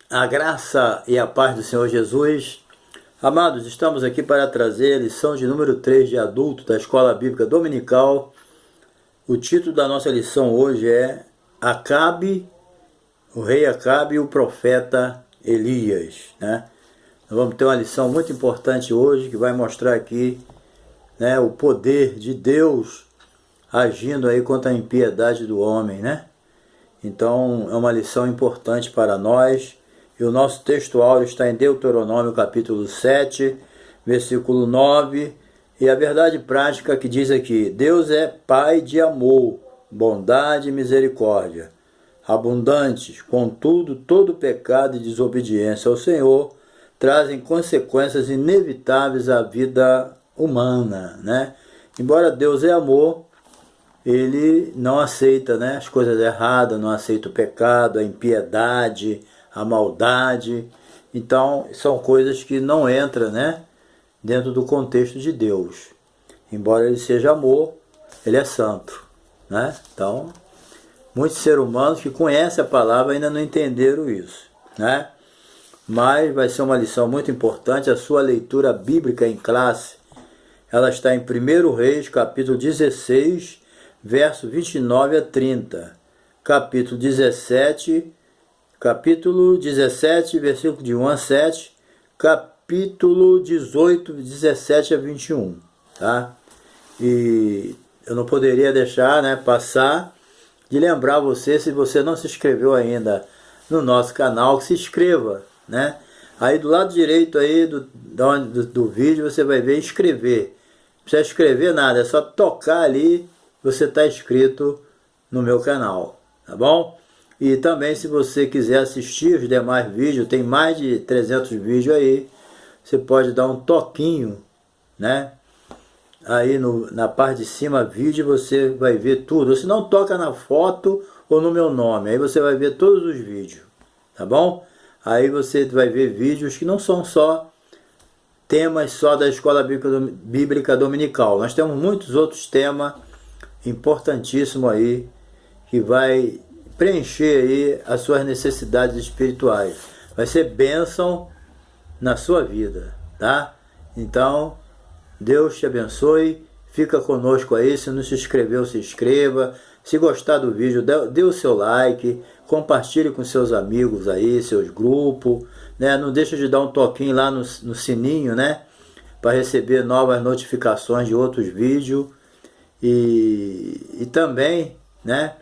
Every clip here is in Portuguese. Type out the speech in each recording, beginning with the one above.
A graça e a paz do Senhor Jesus. Amados, estamos aqui para trazer a lição de número 3 de adulto da Escola Bíblica Dominical. O título da nossa lição hoje é Acabe, o rei Acabe e o profeta Elias, né? Nós vamos ter uma lição muito importante hoje que vai mostrar aqui, né, o poder de Deus agindo aí contra a impiedade do homem, né? Então é uma lição importante para nós. E o nosso texto áureo está em Deuteronômio capítulo 7, versículo 9. E a verdade prática que diz aqui: Deus é Pai de amor, bondade e misericórdia, abundantes, contudo todo pecado e desobediência ao Senhor trazem consequências inevitáveis à vida humana, né? Embora Deus é amor, ele não aceita, né, as coisas erradas, não aceita o pecado, a impiedade, a maldade. Então, são coisas que não entram, né, dentro do contexto de Deus. Embora ele seja amor, ele é santo, né? Então, muitos seres humanos que conhecem a palavra ainda não entenderam isso, né? Mas vai ser uma lição muito importante. A sua leitura bíblica em classe, ela está em 1 Reis, capítulo 16, verso 29 a 30. Capítulo 17, versículo de 1 a 7. Capítulo 18, 17 a 21. Tá? E eu não poderia deixar, né, passar de lembrar você, se você não se inscreveu ainda no nosso canal, que se inscreva, né? Aí do lado direito aí do vídeo você vai ver inscrever. Não precisa escrever nada, é só tocar ali, você está inscrito no meu canal, tá bom? E também, se você quiser assistir os demais vídeos, tem mais de 300 vídeos aí, você pode dar um toquinho, né? Aí na parte de cima, vídeo, você vai ver tudo. Ou se não, toca na foto ou no meu nome, aí você vai ver todos os vídeos, tá bom? Aí você vai ver vídeos que não são só temas só da Escola Bíblica Dominical. Nós temos muitos outros temas importantíssimos aí, que vai preencher aí as suas necessidades espirituais. Vai ser bênção na sua vida, tá? Então, Deus te abençoe. Fica conosco aí. Se não se inscreveu, se inscreva. Se gostar do vídeo, dê o seu like. Compartilhe com seus amigos aí, seus grupos, né? Não deixa de dar um toquinho lá no sininho, né? Para receber novas notificações de outros vídeos. E também, né,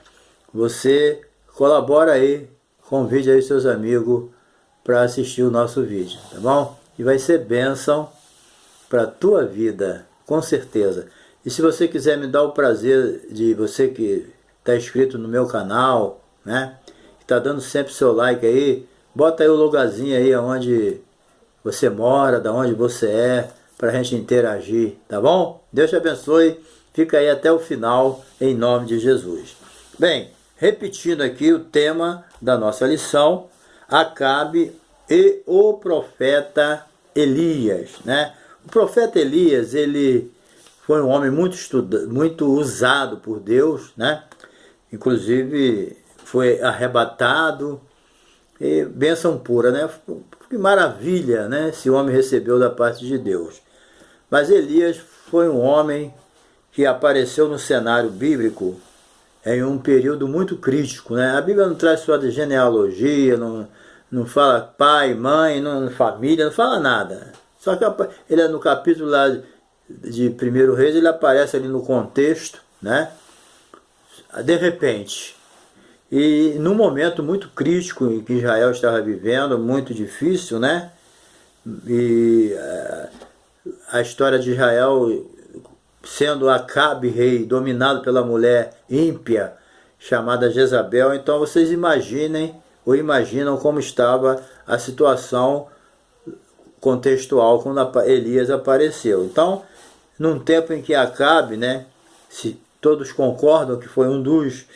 você colabora aí, convide aí seus amigos para assistir o nosso vídeo, tá bom? E vai ser bênção para a tua vida, com certeza. E se você quiser me dar o prazer de você que está inscrito no meu canal, né, que está dando sempre seu like aí, bota aí o logozinho aí onde você mora, da onde você é, para a gente interagir, tá bom? Deus te abençoe. Fica aí até o final, em nome de Jesus. Bem, repetindo aqui o tema da nossa lição, Acabe e o profeta Elias, né? O profeta Elias, ele foi um homem muito usado por Deus, né? Inclusive foi arrebatado, e bênção pura, né? Que maravilha, né? Esse homem recebeu da parte de Deus. Mas Elias foi um homem que apareceu no cenário bíblico em um período muito crítico, né? A Bíblia não traz sua genealogia, não fala pai, mãe, não, família, não fala nada. Só que ele é no capítulo lá de 1 Reis, ele aparece ali no contexto, né? De repente. E num momento muito crítico em que Israel estava vivendo, muito difícil, né? E a história de Israel sendo Acabe rei, dominado pela mulher ímpia, chamada Jezabel. Então vocês imaginem, ou imaginam como estava a situação contextual quando Elias apareceu. Então, num tempo em que Acabe, né, se todos concordam que foi um dos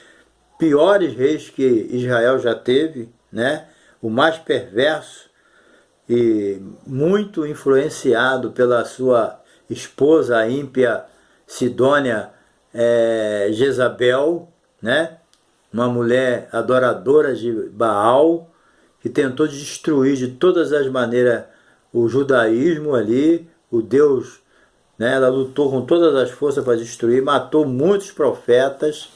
piores reis que Israel já teve, né, o mais perverso e muito influenciado pela sua esposa, a ímpia Sidônia Jezabel, né? Uma mulher adoradora de Baal, que tentou destruir de todas as maneiras o judaísmo ali, o Deus, né? Ela lutou com todas as forças para destruir, matou muitos profetas,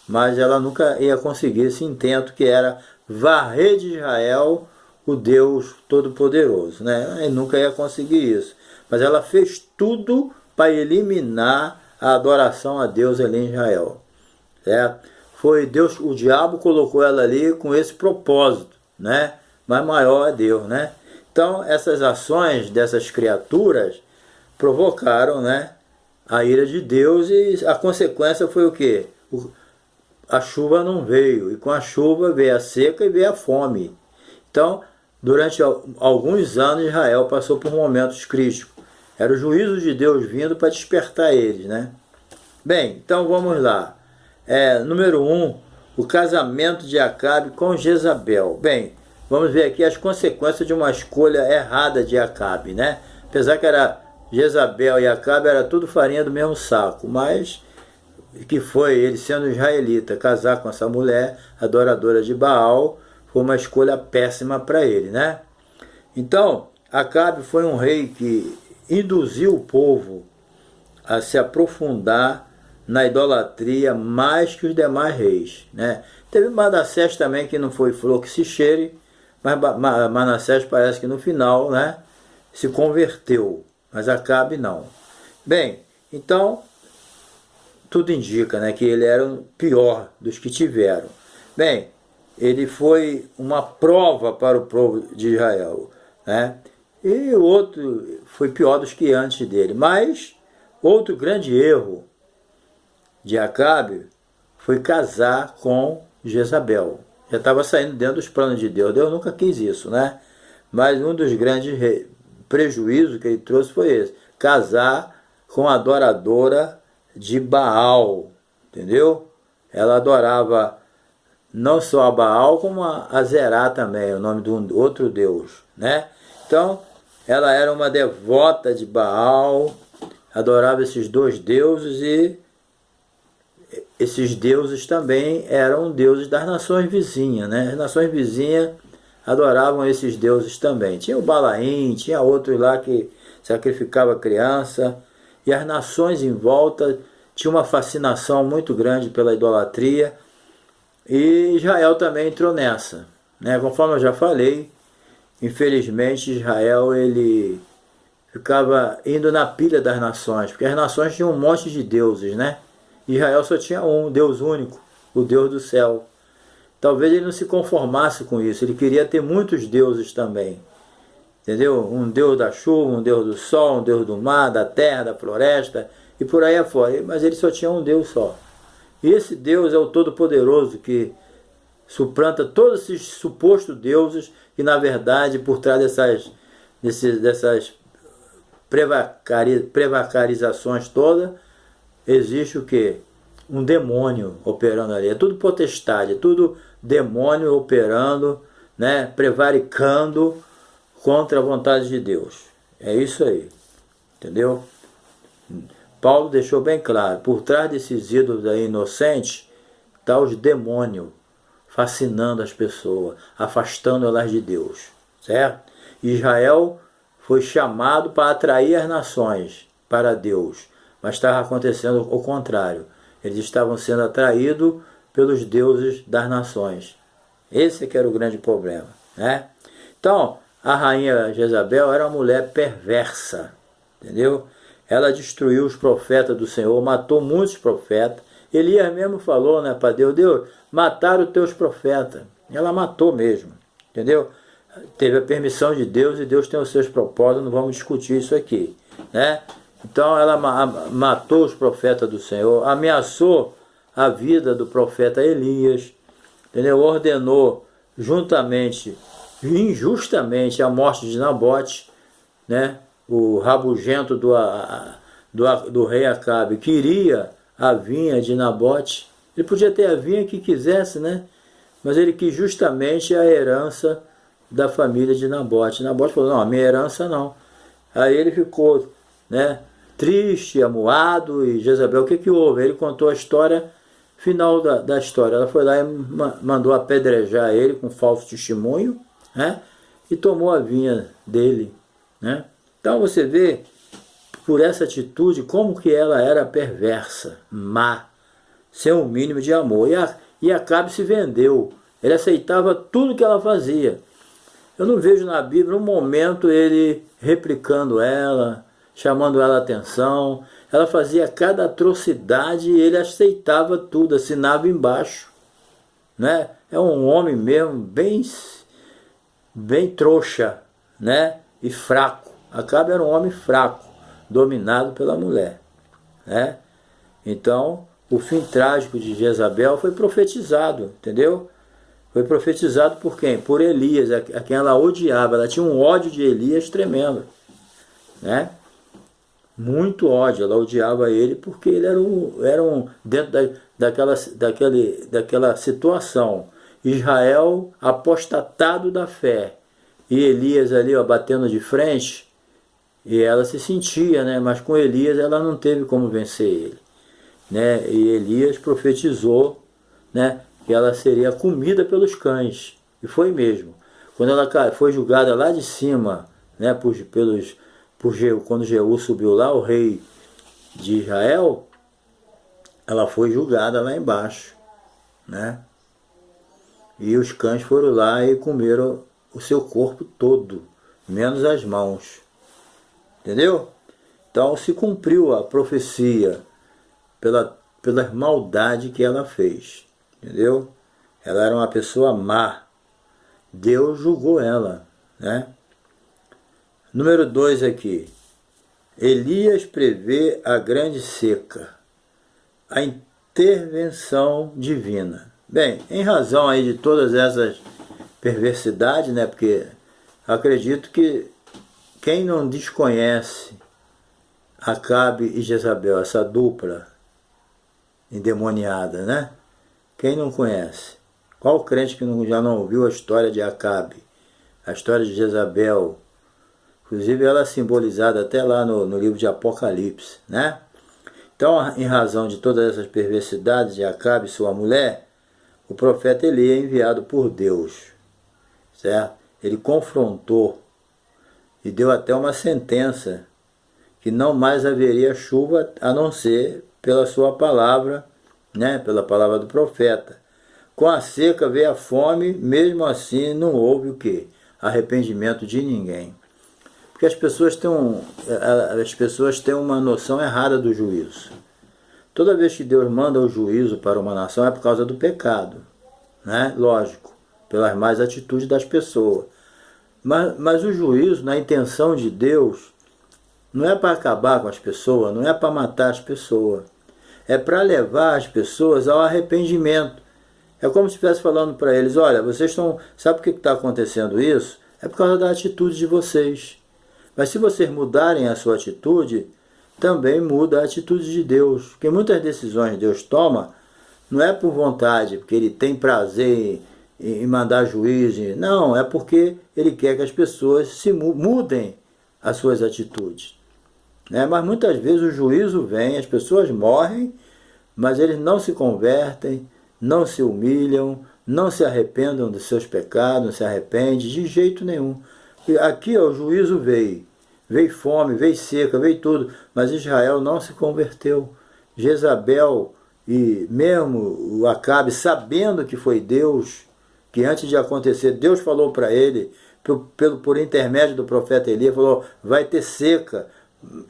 mas ela nunca ia conseguir esse intento que era varrer de Israel o Deus Todo-Poderoso, né? E nunca ia conseguir isso. Mas ela fez tudo para eliminar a adoração a Deus ali em Israel, certo? Foi Deus, o diabo colocou ela ali com esse propósito, né? Mas maior é Deus, né? Então essas ações dessas criaturas provocaram, né, a ira de Deus, e a consequência foi o quê? A chuva não veio, e com a chuva veio a seca e veio a fome. Então, durante alguns anos, Israel passou por momentos críticos. Era o juízo de Deus vindo para despertar eles, né? Bem, então vamos lá. Número 1, o casamento de Acabe com Jezabel. Bem, vamos ver aqui as consequências de uma escolha errada de Acabe, né? Apesar que era Jezabel e Acabe, era tudo farinha do mesmo saco, mas que foi ele, sendo israelita, casar com essa mulher adoradora de Baal, foi uma escolha péssima para ele, né? Então, Acabe foi um rei que induziu o povo a se aprofundar na idolatria mais que os demais reis, né? Teve Manassés também, que não foi flor que se cheire, mas Manassés parece que no final, né, se converteu, mas Acabe não. Bem, então tudo indica, né, que ele era o pior dos que tiveram. Bem, ele foi uma prova para o povo de Israel, né? E o outro foi pior dos que antes dele. Mas outro grande erro de Acabe foi casar com Jezabel. Já estava saindo dentro dos planos de Deus. Deus nunca quis isso, né? Mas um dos grandes prejuízos que ele trouxe foi esse: casar com a adoradora de Baal, entendeu? Ela adorava não só a Baal, como a Zerá também, o nome de um outro deus, né? Então, ela era uma devota de Baal, adorava esses dois deuses, e esses deuses também eram deuses das nações vizinhas, né? As nações vizinhas adoravam esses deuses também. Tinha o Balaim, tinha outros lá que sacrificava criança, e as nações em volta tinham uma fascinação muito grande pela idolatria, e Israel também entrou nessa, né? Conforme eu já falei, infelizmente Israel ele ficava indo na pilha das nações, porque as nações tinham um monte de deuses, né? Israel só tinha um Deus único, o Deus do céu. Talvez ele não se conformasse com isso, ele queria ter muitos deuses também, entendeu? Um Deus da chuva, um Deus do sol, um Deus do mar, da terra, da floresta e por aí afora, mas ele só tinha um Deus só. E esse Deus é o Todo-Poderoso, que suplanta todos esses supostos deuses, que na verdade por trás dessas prevaricações todas existe o quê? Um demônio operando ali. É tudo potestade, é tudo demônio operando, né? Prevaricando contra a vontade de Deus. É isso aí, entendeu? Paulo deixou bem claro: por trás desses ídolos aí inocentes está os demônios fascinando as pessoas, afastando elas de Deus, certo? Israel foi chamado para atrair as nações para Deus, mas estava acontecendo o contrário. Eles estavam sendo atraídos pelos deuses das nações. Esse que era o grande problema, né? Então, a rainha Jezabel era uma mulher perversa, entendeu? Ela destruiu os profetas do Senhor, matou muitos profetas. Elias mesmo falou, né, para Deus: Deus, mataram os teus profetas. Ela matou mesmo, entendeu? Teve a permissão de Deus, e Deus tem os seus propósitos, não vamos discutir isso aqui, né? Então ela matou os profetas do Senhor, ameaçou a vida do profeta Elias, entendeu? Ordenou juntamente, injustamente, a morte de Nabote, né? O rabugento do rei Acabe queria a vinha de Nabote. Ele podia ter a vinha que quisesse, né? Mas ele quis justamente a herança da família de Nabote. Nabote falou: não, a minha herança não. Aí ele ficou, né, triste, amuado. E Jezabel, o que houve? Ele contou a história final da história. Ela foi lá e mandou apedrejar ele com falso testemunho, né? E tomou a vinha dele, né? Então você vê, por essa atitude, como que ela era perversa, má, sem o mínimo de amor. E Acabe se vendeu. Ele aceitava tudo que ela fazia. Eu não vejo na Bíblia um momento ele replicando ela, chamando ela a atenção. Ela fazia cada atrocidade e ele aceitava tudo, assinava embaixo, né? É um homem mesmo bem trouxa, né? E fraco. Acabe era um homem fraco, dominado pela mulher, né? Então, o fim trágico de Jezabel foi profetizado, entendeu? Foi profetizado por quem? Por Elias, a quem ela odiava. Ela tinha um ódio de Elias tremendo, né? Muito ódio. Ela odiava ele porque ele era um dentro daquela situação. Israel apostatado da fé. E Elias ali, ó, batendo de frente. E ela se sentia, né? Mas com Elias ela não teve como vencer ele, né? E Elias profetizou, né, que ela seria comida pelos cães. E foi mesmo. Quando ela foi julgada lá de cima, né, quando Jeú subiu lá, o rei de Israel, ela foi julgada lá embaixo, né? E os cães foram lá e comeram o seu corpo todo, menos as mãos. Entendeu? Então se cumpriu a profecia pela maldade que ela fez. Entendeu? Ela era uma pessoa má. Deus julgou ela, né? Número 2 aqui. Elias prevê a grande seca. A intervenção divina. Bem, em razão aí de todas essas perversidades, né? Porque acredito que quem não desconhece Acabe e Jezabel, essa dupla endemoniada, né? Quem não conhece? Qual crente que já não ouviu a história de Acabe? A história de Jezabel? Inclusive ela é simbolizada até lá no livro de Apocalipse, né? Então, em razão de todas essas perversidades de Acabe e sua mulher, o profeta Elias é enviado por Deus, certo? Ele confrontou e deu até uma sentença que não mais haveria chuva a não ser pela sua palavra, né? Pela palavra do profeta. Com a seca veio a fome, mesmo assim não houve o quê? Arrependimento de ninguém. Porque as pessoas têm uma noção errada do juízo. Toda vez que Deus manda o juízo para uma nação é por causa do pecado, né? Lógico, pelas más atitudes das pessoas. Mas o juízo, na intenção de Deus, não é para acabar com as pessoas, não é para matar as pessoas. É para levar as pessoas ao arrependimento. É como se estivesse falando para eles, olha, vocês estão... Sabe por que está acontecendo isso? É por causa da atitude de vocês. Mas se vocês mudarem a sua atitude, também muda a atitude de Deus. Porque muitas decisões que Deus toma não é por vontade, porque Ele tem prazer em mandar juízo. Não, é porque Ele quer que as pessoas se mudem as suas atitudes. Né? Mas muitas vezes o juízo vem, as pessoas morrem, mas eles não se convertem, não se humilham, não se arrependam dos seus pecados, não se arrependem de jeito nenhum. E aqui ó, o juízo veio fome, veio seca, veio tudo, mas Israel não se converteu. Jezabel e mesmo o Acabe, sabendo que foi Deus, que antes de acontecer, Deus falou para ele, por intermédio do profeta Elias, falou, vai ter seca.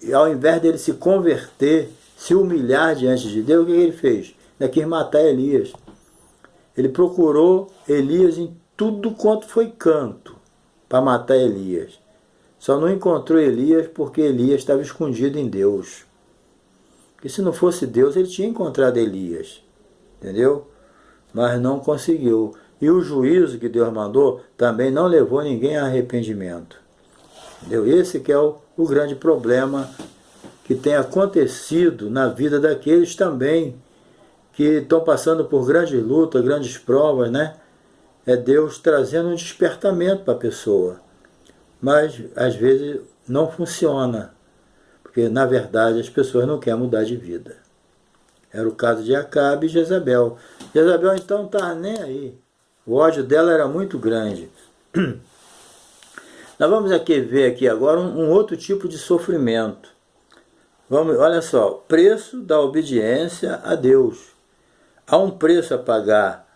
E ao invés dele se converter, se humilhar diante de Deus, o que ele fez? Ele quis matar Elias. Ele procurou Elias em tudo quanto foi canto para matar Elias. Só não encontrou Elias porque Elias estava escondido em Deus. Porque se não fosse Deus, ele tinha encontrado Elias. Entendeu? Mas não conseguiu. E o juízo que Deus mandou também não levou ninguém a arrependimento. Entendeu? Esse que é o grande problema que tem acontecido na vida daqueles também que estão passando por grandes lutas, grandes provas, né? É Deus trazendo um despertamento para a pessoa. Mas, às vezes, não funciona. Porque, na verdade, as pessoas não querem mudar de vida. Era o caso de Acabe e Jezabel. Jezabel, então, não estava nem aí. O ódio dela era muito grande. Nós vamos aqui ver aqui agora um outro tipo de sofrimento. Olha só, preço da obediência a Deus. Há um preço a pagar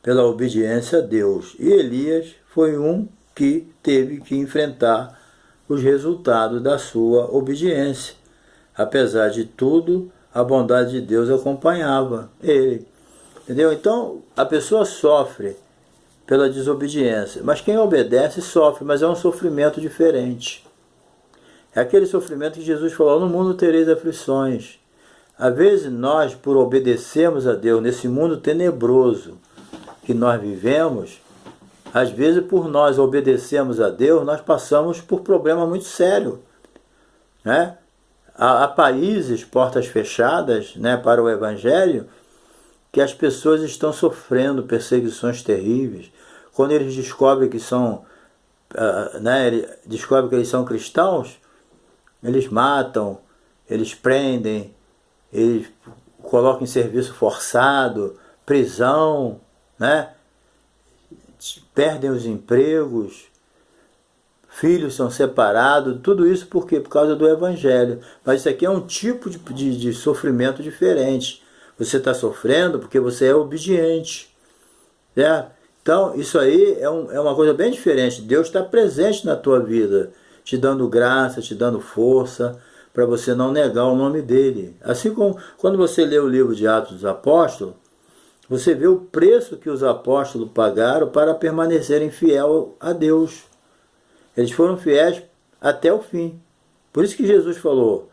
pela obediência a Deus. E Elias foi um que teve que enfrentar os resultados da sua obediência. Apesar de tudo, a bondade de Deus acompanhava ele. Entendeu? Então, a pessoa sofre pela desobediência, mas quem obedece sofre, mas é um sofrimento diferente. É aquele sofrimento que Jesus falou: no mundo tereis aflições. Às vezes nós, por obedecermos a Deus nesse mundo tenebroso que nós vivemos, às vezes por nós obedecermos a Deus, nós passamos por problemas muito sérios, né? Há países, portas fechadas, né, para o Evangelho, que as pessoas estão sofrendo perseguições terríveis. Quando eles descobrem que são, descobrem que eles são cristãos, eles matam, eles prendem, eles colocam em serviço forçado, prisão, né? Perdem os empregos, filhos são separados, tudo isso por quê? Por causa do Evangelho. Mas isso aqui é um tipo de sofrimento diferente. Você está sofrendo porque você é obediente, certo? Então, isso aí é uma coisa bem diferente. Deus está presente na tua vida, te dando graça, te dando força, para você não negar o nome dele. Assim como quando você lê o livro de Atos dos Apóstolos, você vê o preço que os apóstolos pagaram para permanecerem fiéis a Deus. Eles foram fiéis até o fim. Por isso que Jesus falou,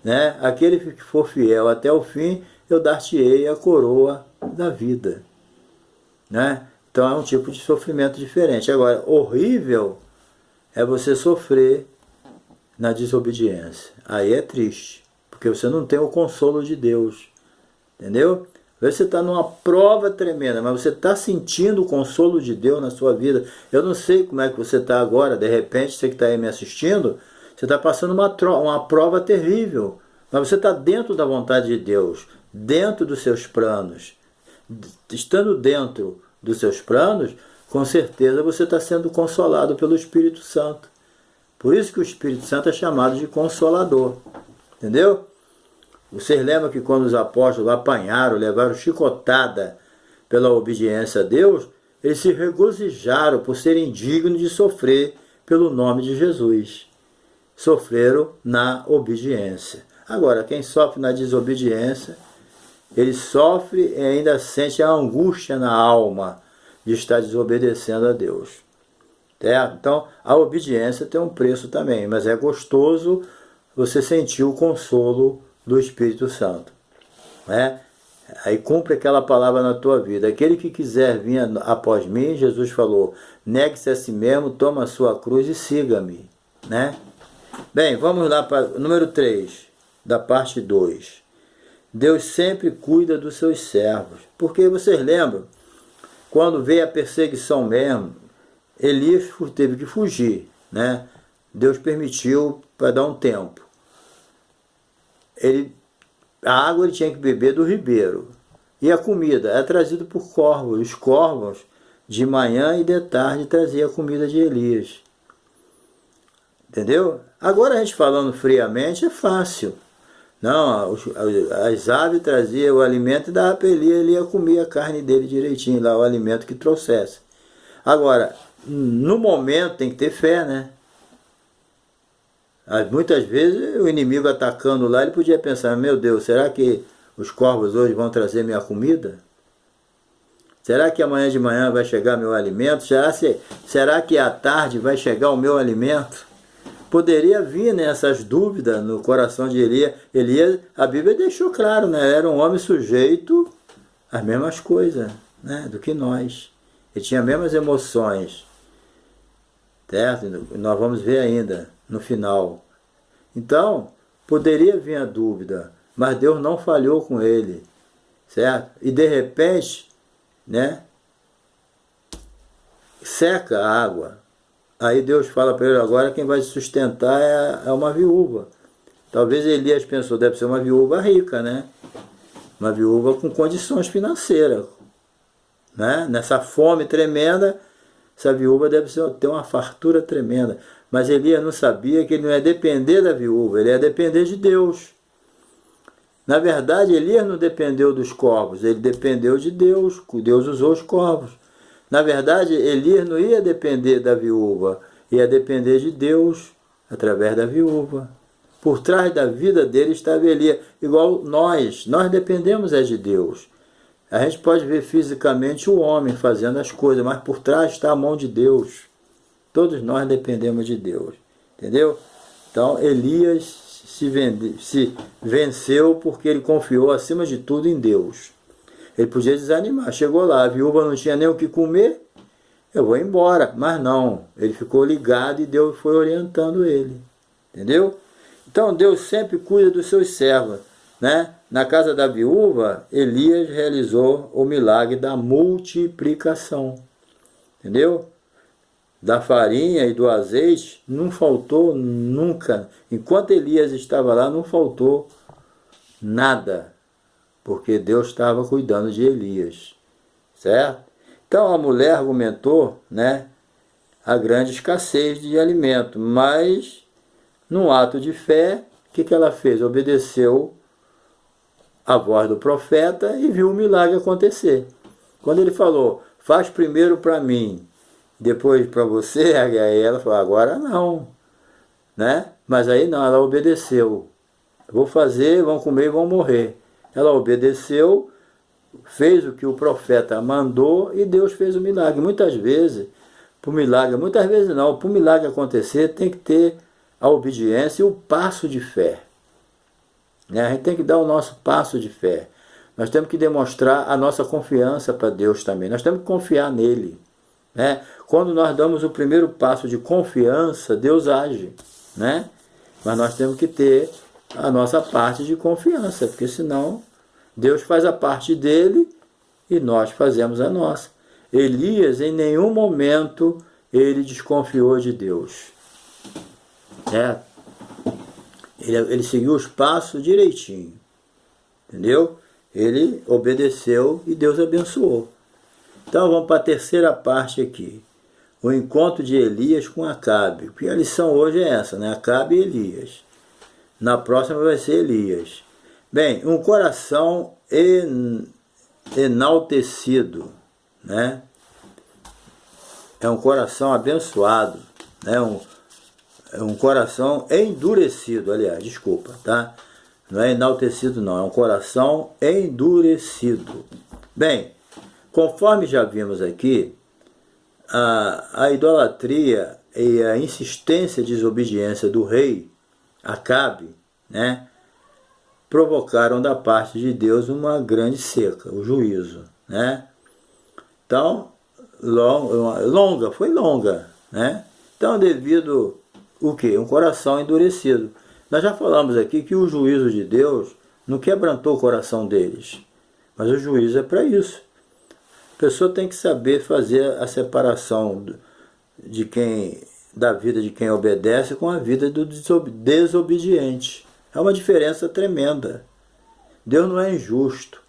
né? Aquele que for fiel até o fim, eu dar-te-ei a coroa da vida, né? Então é um tipo de sofrimento diferente. Agora, horrível é você sofrer na desobediência. Aí é triste, porque você não tem o consolo de Deus, entendeu? Você está numa prova tremenda, mas você está sentindo o consolo de Deus na sua vida. Eu não sei como é que você está agora, de repente, você que está aí me assistindo, você está passando uma prova terrível, mas você está dentro da vontade de Deus, dentro dos seus planos. Estando dentro dos seus planos, com certeza você está sendo consolado pelo Espírito Santo. Por isso que o Espírito Santo é chamado de Consolador. Entendeu? Vocês lembram que quando os apóstolos apanharam, levaram chicotada pela obediência a Deus, eles se regozijaram por serem dignos de sofrer pelo nome de Jesus. Sofreram na obediência. Agora, quem sofre na desobediência, ele sofre e ainda sente a angústia na alma de estar desobedecendo a Deus. Certo? Então, a obediência tem um preço também, mas é gostoso você sentir o consolo do Espírito Santo, né? Aí cumpre aquela palavra na tua vida: aquele que quiser vir após mim, Jesus falou, negue-se a si mesmo, toma a sua cruz e siga-me, né? Bem, vamos lá para o número 3 da parte 2. Deus sempre cuida dos seus servos, porque vocês lembram, quando veio a perseguição mesmo, Elias teve que fugir, né? Deus permitiu para dar um tempo. A água ele tinha que beber do ribeiro. E a comida é trazida por corvos. Os corvos, de manhã e de tarde, traziam a comida de Elias. Entendeu? Agora a gente falando friamente é fácil. Não, as aves traziam o alimento e dava para Elias, ele ia comer a carne dele direitinho, lá o alimento que trouxesse. Agora, no momento tem que ter fé, né? Muitas vezes o inimigo atacando lá, ele podia pensar, meu Deus, será que os corvos hoje vão trazer minha comida? Será que amanhã de manhã vai chegar meu alimento? Será que à tarde vai chegar o meu alimento? Poderia vir, né, essas dúvidas no coração de Elias. Elias, a Bíblia deixou claro, né? Era um homem sujeito às mesmas coisas, né, do que nós. Ele tinha as mesmas emoções. Certo? Nós vamos ver ainda no final. Então, poderia vir a dúvida, mas Deus não falhou com ele, certo? E de repente, né, seca a água. Aí Deus fala para ele, agora quem vai sustentar é uma viúva. Talvez Elias pensou, deve ser uma viúva rica, né? Uma viúva com condições financeiras, né? Nessa fome tremenda, essa viúva deve ter uma fartura tremenda. Mas Elias não sabia que ele não ia depender da viúva, ele ia depender de Deus. Na verdade, Elias não dependeu dos corvos, ele dependeu de Deus. Deus usou os corvos. Na verdade, Elias não ia depender da viúva, ia depender de Deus através da viúva. Por trás da vida dele estava Elias, igual nós dependemos de Deus. A gente pode ver fisicamente o homem fazendo as coisas, mas por trás está a mão de Deus. Todos nós dependemos de Deus, entendeu? Então Elias se venceu porque ele confiou acima de tudo em Deus. Ele podia desanimar, chegou lá, a viúva não tinha nem o que comer, eu vou embora, mas não, ele ficou ligado e Deus foi orientando ele, entendeu? Então Deus sempre cuida dos seus servos, né? Na casa da viúva, Elias realizou o milagre da multiplicação, entendeu? Da farinha e do azeite não faltou nunca. Enquanto Elias estava lá, não faltou nada, porque Deus estava cuidando de Elias, certo? Então a mulher argumentou, né, a grande escassez de alimento, mas num ato de fé, o que ela fez? Obedeceu a voz do profeta e viu o milagre acontecer. Quando ele falou, faz primeiro para mim, depois para você, aí ela falou, agora não, né? Mas aí não, ela obedeceu. Vou fazer, vão comer e vão morrer. Ela obedeceu, fez o que o profeta mandou e Deus fez o milagre. Muitas vezes não, para o milagre acontecer tem que ter a obediência e o passo de fé. A gente tem que dar o nosso passo de fé. Nós temos que demonstrar a nossa confiança para Deus também. Nós temos que confiar nele, né? Quando nós damos o primeiro passo de confiança, Deus age, né? Mas nós temos que ter a nossa parte de confiança, porque senão Deus faz a parte dele e nós fazemos a nossa. Elias, em nenhum momento, ele desconfiou de Deus, né? Ele seguiu os passos direitinho, entendeu? Ele obedeceu e Deus abençoou. Então vamos para a terceira parte aqui. O encontro de Elias com Acabe. Porque a lição hoje é essa, né? Acabe e Elias. Na próxima vai ser Elias. Bem, um coração enaltecido, né? É um coração abençoado, né? Um coração endurecido, aliás, desculpa, tá? Não é enaltecido não, é um coração endurecido. Bem, conforme já vimos aqui, a idolatria e a insistência e desobediência do rei Acabe, né, provocaram da parte de Deus uma grande seca, o juízo, né? Então, foi longa, né? Então, devido o quê? Um coração endurecido. Nós já falamos aqui que o juízo de Deus não quebrantou o coração deles, mas o juízo é para isso. A pessoa tem que saber fazer a separação da vida de quem obedece com a vida do desobediente. É uma diferença tremenda. Deus não é injusto,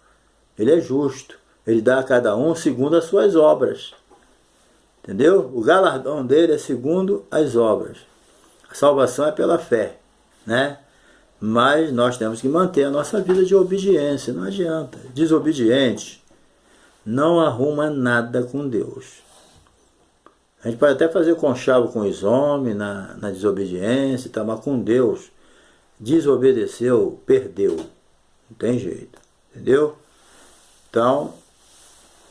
ele é justo. Ele dá a cada um segundo as suas obras. Entendeu? O galardão dele é segundo as obras. A salvação é pela fé, né? Mas nós temos que manter a nossa vida de obediência, não adianta. Desobediente não arruma nada com Deus. A gente pode até fazer conchavo com os homens na desobediência, tá? Mas com Deus, desobedeceu, perdeu. Não tem jeito, entendeu? Então,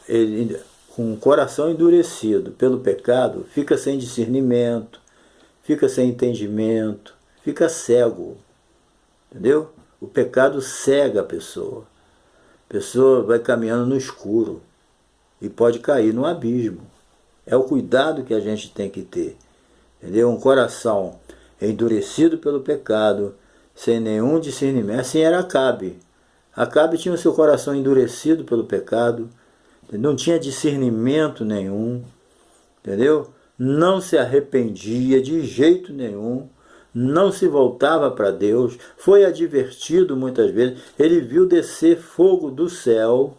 ele, com o coração endurecido pelo pecado, fica sem discernimento, fica sem entendimento, fica cego, entendeu? O pecado cega a pessoa. A pessoa vai caminhando no escuro e pode cair no abismo. É o cuidado que a gente tem que ter, entendeu? Um coração endurecido pelo pecado, sem nenhum discernimento. Assim era Acabe. Acabe tinha o seu coração endurecido pelo pecado, não tinha discernimento nenhum, entendeu? Não se arrependia de jeito nenhum, não se voltava para Deus, foi advertido muitas vezes, ele viu descer fogo do céu,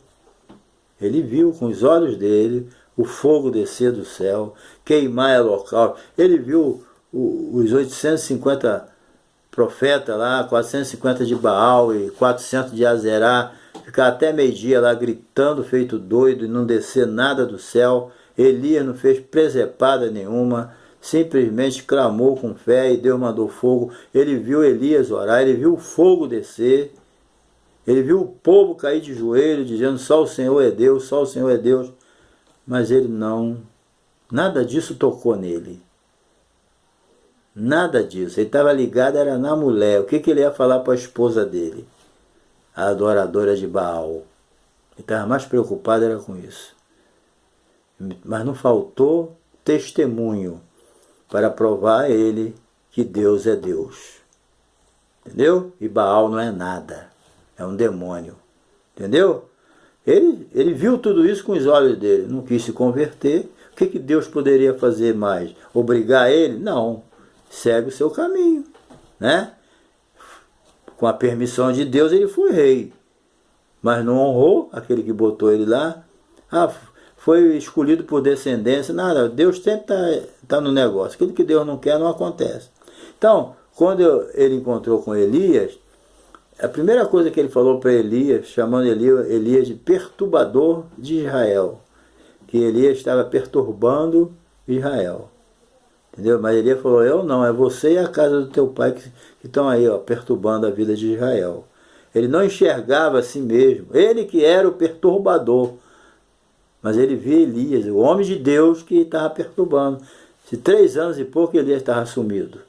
ele viu com os olhos dele o fogo descer do céu, queimar local. Ele viu os 850 profetas lá, 450 de Baal e 400 de Azerá, ficar até meio-dia lá gritando feito doido e não descer nada do céu. Elias não fez presepada nenhuma, simplesmente clamou com fé e Deus mandou fogo. Ele viu Elias orar, ele viu o fogo descer, ele viu o povo cair de joelho dizendo só o Senhor é Deus, só o Senhor é Deus. Mas ele não, nada disso tocou nele. Nada disso. Ele estava ligado, era na mulher. O que ele ia falar para a esposa dele? A adoradora de Baal. Ele estava mais preocupado era com isso. Mas não faltou testemunho para provar a ele que Deus é Deus. Entendeu? E Baal não é nada. É um demônio. Entendeu? Ele viu tudo isso com os olhos dele. Não quis se converter. O que Deus poderia fazer mais? Obrigar ele? Não. Segue o seu caminho, né? Com a permissão de Deus ele foi rei, mas não honrou aquele que botou ele lá. Foi escolhido por descendência, nada. Deus sempre tá no negócio. Aquilo que Deus não quer não acontece. Então, quando ele encontrou com Elias, a primeira coisa que ele falou para Elias, chamando Elias de perturbador de Israel, que Elias estava perturbando Israel. Entendeu? Mas Elias falou, eu não, é você e a casa do teu pai que estão aí, ó, perturbando a vida de Israel. Ele não enxergava a si mesmo, ele que era o perturbador. Mas ele via Elias, o homem de Deus que estava perturbando. Se 3 anos e pouco Elias estava sumido,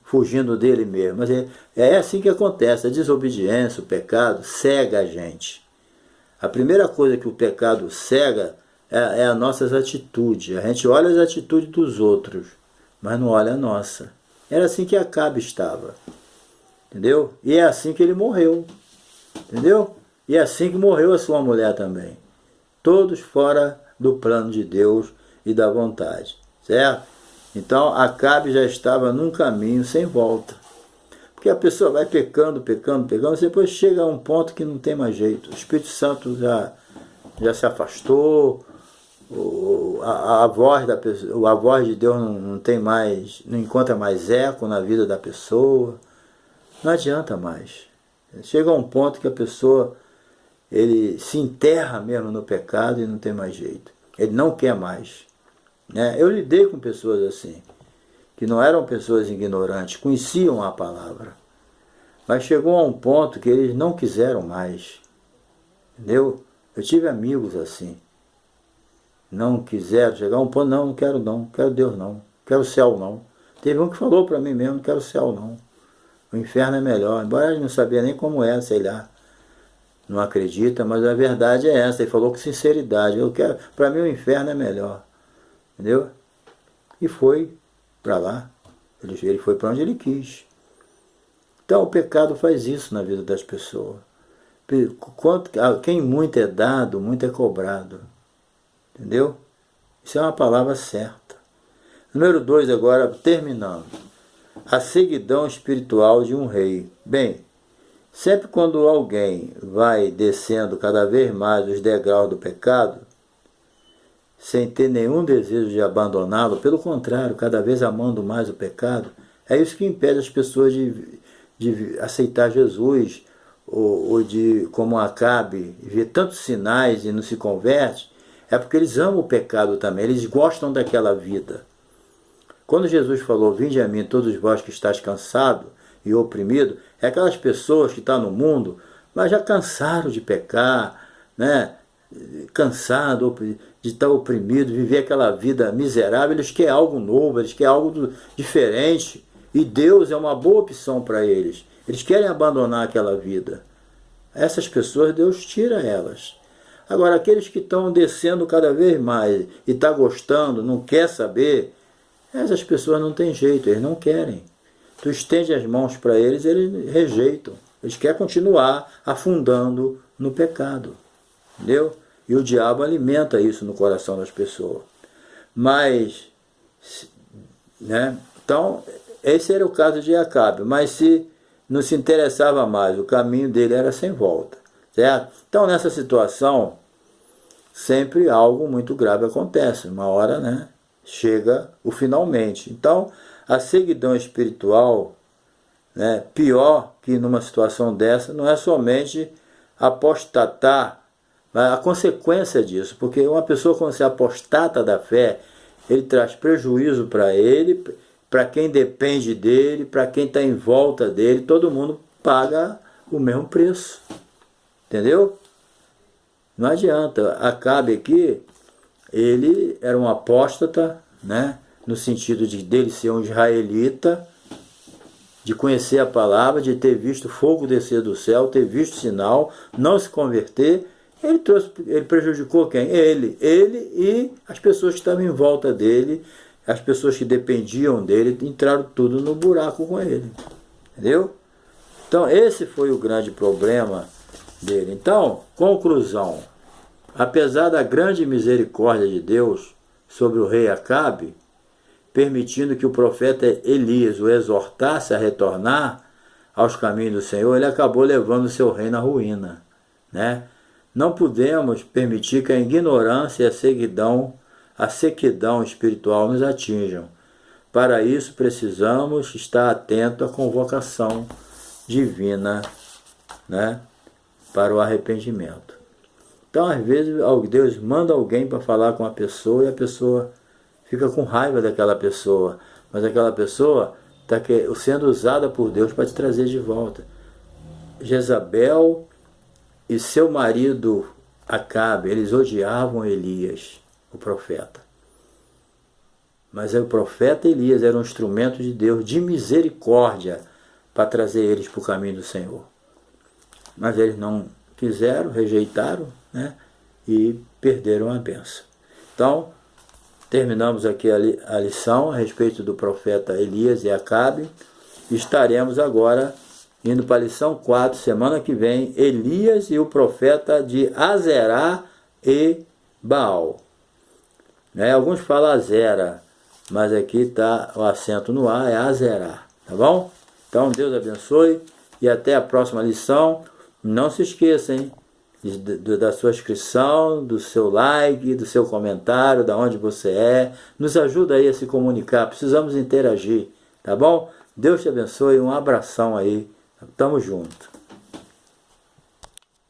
fugindo dele mesmo. Mas é assim que acontece, a desobediência, o pecado, cega a gente. A primeira coisa que o pecado cega é as nossas atitudes. A gente olha as atitudes dos outros, mas não olha a nossa. Era assim que Acabe estava. Entendeu? E é assim que ele morreu. Entendeu? E é assim que morreu a sua mulher também. Todos fora do plano de Deus e da vontade. Certo? Então Acabe já estava num caminho sem volta. Porque a pessoa vai pecando, depois chega a um ponto que não tem mais jeito. O Espírito Santo já se afastou, a voz da pessoa, a voz de Deus não tem mais, não encontra mais eco na vida da pessoa. Não adianta mais. Chega a um ponto que a pessoa ele se enterra mesmo no pecado e não tem mais jeito. Ele não quer mais. Né? Eu lidei com pessoas assim, que não eram pessoas ignorantes, conheciam a palavra, mas chegou a um ponto que eles não quiseram mais. Entendeu? Eu tive amigos assim. Não quiseram chegar a um ponto, não quero Deus não, quero o céu não. Teve um que falou para mim mesmo, não quero o céu não. O inferno é melhor, embora ele não sabia nem como era, sei lá. Não acredita, mas a verdade é essa. Ele falou com sinceridade, para mim o inferno é melhor. Entendeu? E foi para lá. Ele foi para onde ele quis. Então o pecado faz isso na vida das pessoas. Quem muito é dado, muito é cobrado. Entendeu? Isso é uma palavra certa. Número 2 agora, terminando. A seguidão espiritual de um rei. Bem, sempre quando alguém vai descendo cada vez mais os degraus do pecado, sem ter nenhum desejo de abandoná-lo, pelo contrário, cada vez amando mais o pecado, é isso que impede as pessoas de aceitar Jesus, ou de, como Acabe, ver tantos sinais e não se converte. É porque eles amam o pecado também, eles gostam daquela vida. Quando Jesus falou, vinde a mim todos vós que estáis cansados e oprimidos, é aquelas pessoas que estão no mundo, mas já cansaram de pecar, né? Cansado de estar oprimido, viver aquela vida miserável. Eles querem algo novo, eles querem algo diferente, e Deus é uma boa opção para eles. Eles querem abandonar aquela vida. Essas pessoas, Deus tira elas. Agora, aqueles que estão descendo cada vez mais e estão gostando, não quer saber, essas pessoas não têm jeito, eles não querem. Tu estende as mãos para eles, eles rejeitam. Eles querem continuar afundando no pecado. Entendeu? E o diabo alimenta isso no coração das pessoas. Mas, né? Então, esse era o caso de Acabe. Mas se não se interessava mais, o caminho dele era sem volta. Certo? Então, nessa situação, sempre algo muito grave acontece. Uma hora, né, chega o finalmente. Então, a ceguidão espiritual, né, pior que numa situação dessa, não é somente apostatar, mas a consequência disso, porque uma pessoa quando se apostata da fé, ele traz prejuízo para ele, para quem depende dele, para quem está em volta dele, todo mundo paga o mesmo preço, entendeu? Não adianta. Acabe aqui, ele era um apóstata, né, no sentido de dele ser um israelita, de conhecer a palavra, de ter visto fogo descer do céu, ter visto sinal, não se converter. Ele prejudicou quem? Ele e as pessoas que estavam em volta dele, as pessoas que dependiam dele, entraram tudo no buraco com ele. Entendeu? Então esse foi o grande problema dele. Então, conclusão. Apesar da grande misericórdia de Deus sobre o rei Acabe, permitindo que o profeta Elias o exortasse a retornar aos caminhos do Senhor, ele acabou levando o seu reino à ruína, né? Não podemos permitir que a ignorância e a sequidão espiritual nos atinjam. Para isso, precisamos estar atentos à convocação divina, né, para o arrependimento. Então, às vezes, Deus manda alguém para falar com a pessoa e a pessoa fica com raiva daquela pessoa, mas aquela pessoa está sendo usada por Deus para te trazer de volta. Jezabel e seu marido Acabe, eles odiavam Elias, o profeta. Mas o profeta Elias era um instrumento de Deus, de misericórdia, para trazer eles para o caminho do Senhor. Mas eles não quiseram, rejeitaram, né, e perderam a bênção. Então, terminamos aqui a lição a respeito do profeta Elias e Acabe. Estaremos agora indo para a lição 4, semana que vem, Elias e o profeta de Azerá e Baal. Né? Alguns falam Azera, mas aqui está o acento no A, é Azerá. Tá bom? Então, Deus abençoe e até a próxima lição. Não se esqueça, hein, da sua inscrição, do seu like, do seu comentário, da onde você é. Nos ajuda aí a se comunicar, precisamos interagir, tá bom? Deus te abençoe, um abração aí. Tamo junto.